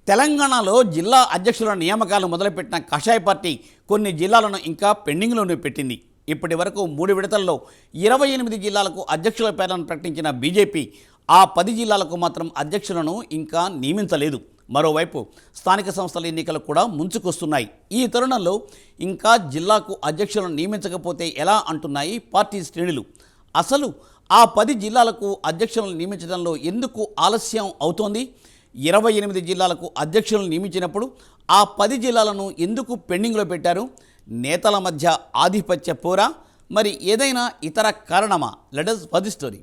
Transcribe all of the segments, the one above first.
తెలంగాణలో జిల్లా అధ్యక్షుల నియామకాలు మొదలుపెట్టిన కాషాయ పార్టీ కొన్ని జిల్లాలను ఇంకా పెండింగ్లోనే పెట్టింది. ఇప్పటి వరకు 3 విడతల్లో 28 జిల్లాలకు అధ్యక్షుల పేర్లను ప్రకటించిన బీజేపీ ఆ 10 జిల్లాలకు మాత్రం అధ్యక్షులను ఇంకా నియమించలేదు. మరోవైపు స్థానిక సంస్థల ఎన్నికలు కూడా ముంచుకొస్తున్నాయి. ఈ తరుణంలో ఇంకా జిల్లాకు అధ్యక్షులను నియమించకపోతే ఎలా అంటున్నాయి పార్టీ శ్రేణులు. అసలు ఆ 10 జిల్లాలకు అధ్యక్షులను నియమించడంలో ఎందుకు ఆలస్యం అవుతోంది? 28 జిల్లాలకు అధ్యక్షులను నియమించినప్పుడు ఆ 10 జిల్లాలను ఎందుకు పెండింగ్లో పెట్టారు? నేతల మధ్య ఆధిపత్య పోరా, మరి ఏదైనా ఇతర కారణమా? Let us watch the story.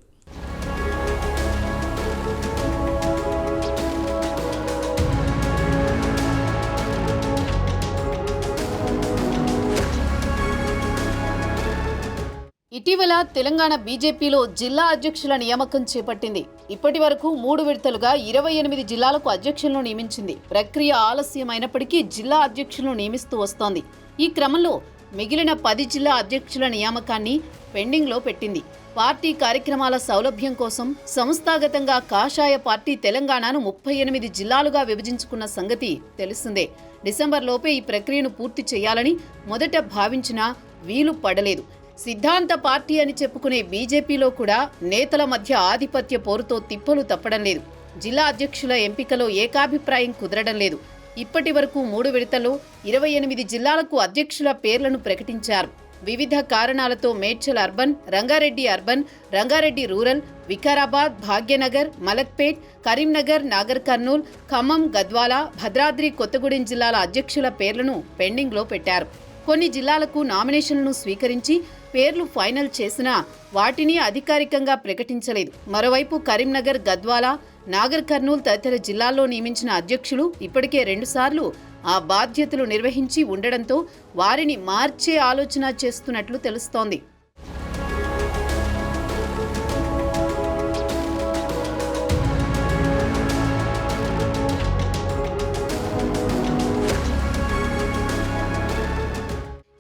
ఇటీవల తెలంగాణ బీజేపీలో జిల్లా అధ్యక్షుల నియామకం చేపట్టింది. ఇప్పటి వరకు 3 విడతలుగా 28 జిల్లాలకు అధ్యక్షులను నియమించింది. ప్రక్రియ ఆలస్యమైనప్పటికీ జిల్లా అధ్యక్షులను నియమిస్తూ వస్తోంది. ఈ క్రమంలో మిగిలిన 10 జిల్లా అధ్యక్షుల నియామకాన్ని పెండింగ్లో పెట్టింది. పార్టీ కార్యక్రమాల సౌలభ్యం కోసం సంస్థాగతంగా కాషాయ పార్టీ తెలంగాణను 38 జిల్లాలుగా విభజించుకున్న సంగతి తెలిసిందే. డిసెంబర్లోపే ఈ ప్రక్రియను పూర్తి చేయాలని మొదట భావించినా వీలు పడలేదు. సిద్ధాంత పార్టీ అని చెప్పుకునే బీజేపీలో కూడా నేతల మధ్య ఆధిపత్య పోరుతో తిప్పలు తప్పడం లేదు. జిల్లా అధ్యక్షుల ఎంపికలో ఏకాభిప్రాయం కుదరడం లేదు. ఇప్పటి వరకు 3 విడతల్లో 28 జిల్లాలకు అధ్యక్షుల పేర్లను ప్రకటించారు. వివిధ కారణాలతో Medchal urban, Rangareddy urban, Rangareddy rural, Vikarabad, Bhagyanagar, Malakpet, Karimnagar, Nagar Kurnool, Khammam, Gadwal, Bhadradri Kothagudem జిల్లాల అధ్యక్షుల పేర్లను పెండింగ్లో పెట్టారు. కొన్ని జిల్లాలకు నామినేషన్లను స్వీకరించి పేర్లు ఫైనల్ చేసినా వాటిని అధికారికంగా ప్రకటించలేదు. మరోవైపు కరీంనగర్, గద్వాల, నాగర్ కర్నూల్ తదితర జిల్లాల్లో నియమించిన అధ్యక్షులు ఇప్పటికే 2 సార్లు ఆ బాధ్యతలు నిర్వహించి ఉండడంతో వారిని మార్చే ఆలోచన చేస్తున్నట్లు తెలుస్తోంది.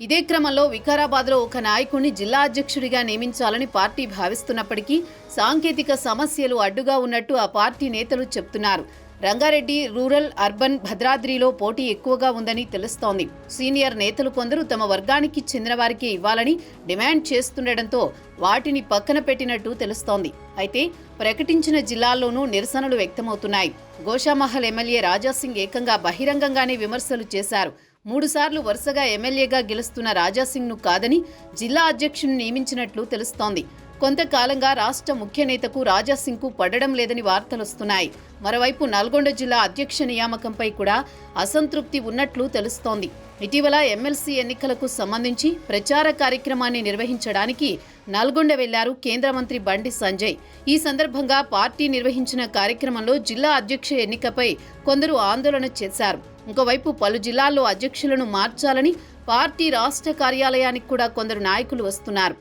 ఇదే క్రమంలో వికారాబాద్లో ఒక నాయకుడిని జిల్లా అధ్యక్షుడిగా నియమించాలని పార్టీ భావిస్తున్నప్పటికీ సాంకేతిక సమస్యలు అడ్డుగా ఉన్నట్టు ఆ పార్టీ నేతలు చెబుతున్నారు. రంగారెడ్డి రూరల్, అర్బన్, భద్రాద్రిలో పోటీ ఎక్కువగా ఉందని తెలుస్తోంది. సీనియర్ నేతలు కొందరు తమ వర్గానికి చెందిన వారికి ఇవ్వాలని డిమాండ్ చేస్తుండటంతో వాటిని పక్కన పెట్టినట్టు తెలుస్తోంది. అయితే ప్రకటించిన జిల్లాల్లోనూ నిరసనలు వ్యక్తమవుతున్నాయి. గోషామహల్ ఎమ్మెల్యే రాజాసింగ్ ఏకంగా బహిరంగంగానే విమర్శలు చేశారు. 3 సార్లు వరుసగా ఎమ్మెల్యేగా గెలుస్తున్న రాజాసింగ్ను కాదని జిల్లా అధ్యక్షుని నియమించినట్లు తెలుస్తోంది. కొంతకాలంగా రాష్ట్ర ముఖ్య నేతకు రాజాసింగ్కు పడడం లేదని వార్తలొస్తున్నాయి. మరోవైపు నల్గొండ జిల్లా అధ్యక్ష నియామకంపై కూడా అసంతృప్తి ఉన్నట్లు తెలుస్తోంది. ఇటీవల ఎమ్మెల్సీ ఎన్నికలకు సంబంధించి ప్రచార కార్యక్రమాన్ని నిర్వహించడానికి నల్గొండ వెళ్లారు కేంద్ర మంత్రి బండి సంజయ్. ఈ సందర్భంగా పార్టీ నిర్వహించిన కార్యక్రమంలో జిల్లా అధ్యక్ష ఎన్నికపై కొందరు ఆందోళన చేశారు. ఇంకోవైపు పలు జిల్లాల్లో అధ్యక్షులను మార్చాలని పార్టీ రాష్ట్ర కార్యాలయానికి కూడా కొందరు నాయకులు వస్తున్నారు.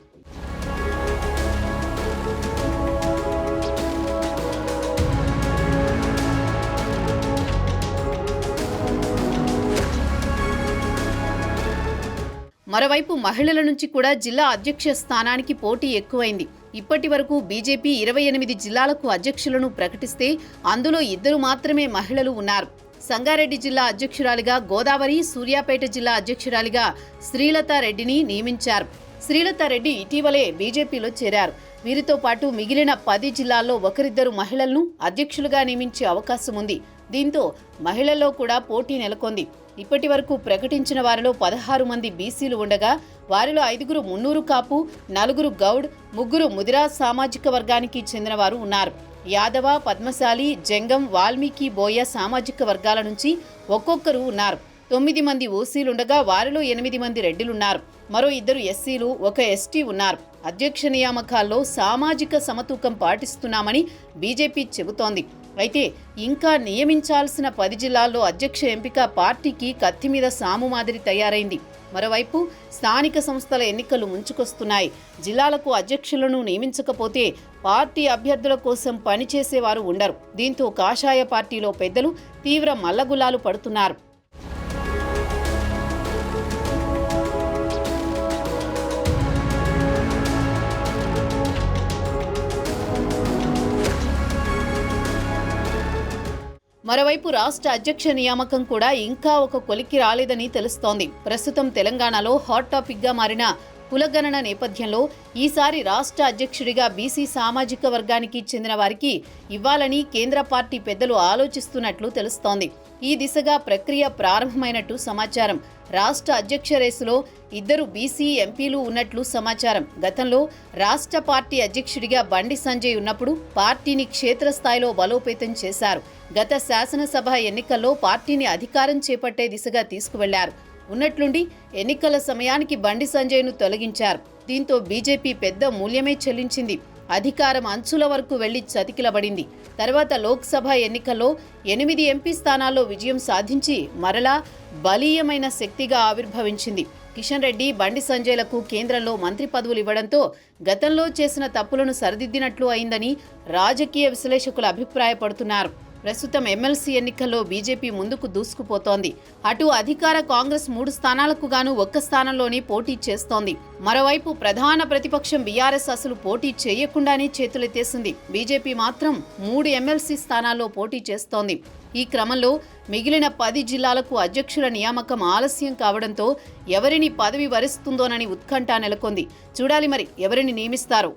మరోవైపు మహిళల నుంచి కూడా జిల్లా అధ్యక్ష స్థానానికి పోటీ ఎక్కువైంది. ఇప్పటి వరకు బీజేపీ 28 జిల్లాలకు అధ్యక్షులను ప్రకటిస్తే అందులో 2 మాత్రమే మహిళలు ఉన్నారు. సంగారెడ్డి జిల్లా అధ్యక్షురాలిగా గోదావరి, సూర్యాపేట జిల్లా అధ్యక్షురాలిగా శ్రీలతారెడ్డిని నియమించారు. శ్రీలతారెడ్డి ఇటీవలే బీజేపీలో చేరారు. వీరితో పాటు మిగిలిన 10 జిల్లాల్లో ఒకరిద్దరు మహిళలను అధ్యక్షులుగా నియమించే అవకాశం ఉంది. దీంతో మహిళల్లో కూడా పోటీ నెలకొంది. ఇప్పటి వరకు ప్రకటించిన వారిలో 16 మంది బీసీలు ఉండగా వారిలో 5 మున్నూరు కాపు, 4 గౌడ్, 3 ముదిరా సామాజిక వర్గానికి చెందిన వారు ఉన్నారు. యాదవ, పద్మశాలి, జంగం, వాల్మీకి, బోయ సామాజిక వర్గాల నుంచి ఒక్కొక్కరు ఉన్నారు. 9 మంది ఓసీలుండగా వారిలో 8 మంది రెడ్డిలున్నారు. మరో 2 ఎస్సీలు, 1 ఎస్టీ ఉన్నారు. అధ్యక్ష నియామకాల్లో సామాజిక సమతూకం పాటిస్తున్నామని బీజేపీ చెబుతోంది. అయితే ఇంకా నియమించాల్సిన 10 జిల్లాల్లో అధ్యక్ష ఎంపిక పార్టీకి కత్తి మీద సాము మాదిరి తయారైంది. మరోవైపు స్థానిక సంస్థల ఎన్నికలు ముంచుకొస్తున్నాయి. జిల్లాలకు అధ్యక్షులను నియమించకపోతే పార్టీ అభ్యర్థుల కోసం పనిచేసేవారు ఉండరు. దీంతో కాషాయ పార్టీలో పెద్దలు తీవ్ర మల్లగుల్లాలు పడుతున్నారు. మరోవైపు రాష్ట్ర అధ్యక్ష నియామకం కూడా ఇంకా ఒక కొలిక్కి రాలేదని తెలుస్తోంది. ప్రస్తుతం తెలంగాణలో హాట్ టాపిక్ గా మారిన కులగణన నేపథ్యంలో ఈసారి రాష్ట్ర అధ్యక్షుడిగా బీసీ సామాజిక వర్గానికి చెందిన వారికి ఇవ్వాలని కేంద్ర పార్టీ పెద్దలు ఆలోచిస్తున్నట్లు తెలుస్తోంది. ఈ దిశగా ప్రక్రియ ప్రారంభమైనట్టు సమాచారం. రాష్ట్ర అధ్యక్ష రేసులో 2 బీసీ ఎంపీలు ఉన్నట్లు సమాచారం. గతంలో రాష్ట్ర పార్టీ అధ్యక్షుడిగా బండి సంజయ్ ఉన్నప్పుడు పార్టీని క్షేత్రస్థాయిలో బలోపేతం చేశారు. గత శాసనసభ ఎన్నికల్లో పార్టీని అధికారం చేపట్టే దిశగా తీసుకువెళ్లారు. ఉన్నట్లుండి ఎన్నికల సమయానికి బండి సంజయ్ను తొలగించారు. దీంతో బీజేపీ పెద్ద మూల్యమే చెల్లించింది. అధికారం అంచుల వరకు వెళ్లి చతికిలబడింది. తర్వాత లోక్సభ ఎన్నికల్లో 8 ఎంపీ స్థానాల్లో విజయం సాధించి మరలా బలీయమైన శక్తిగా ఆవిర్భవించింది. కిషన్ రెడ్డి, బండి సంజయ్లకు కేంద్రంలో మంత్రి పదవులు ఇవ్వడంతో గతంలో చేసిన తప్పులను సరిదిద్దినట్లు అయిందని రాజకీయ విశ్లేషకులు అభిప్రాయపడుతున్నారు. ప్రస్తుతం ఎమ్మెల్సీ ఎన్నికల్లో బీజేపీ ముందుకు దూసుకుపోతోంది. అటు అధికార కాంగ్రెస్ 3 స్థానాలకు గాను 1 స్థానంలోనే పోటీ చేస్తోంది. మరోవైపు ప్రధాన ప్రతిపక్షం బీఆర్ఎస్ అసలు పోటీ చేయకుండానే చేతులెత్తేసింది. బీజేపీ మాత్రం 3 ఎమ్మెల్సీ స్థానాల్లో పోటీ చేస్తోంది. ఈ క్రమంలో మిగిలిన 10 జిల్లాలకు అధ్యక్షుల నియామకం ఆలస్యం కావడంతో ఎవరిని పదవి వరిస్తుందోనని ఉత్కంఠ నెలకొంది. చూడాలి మరి ఎవరిని నియమిస్తారో.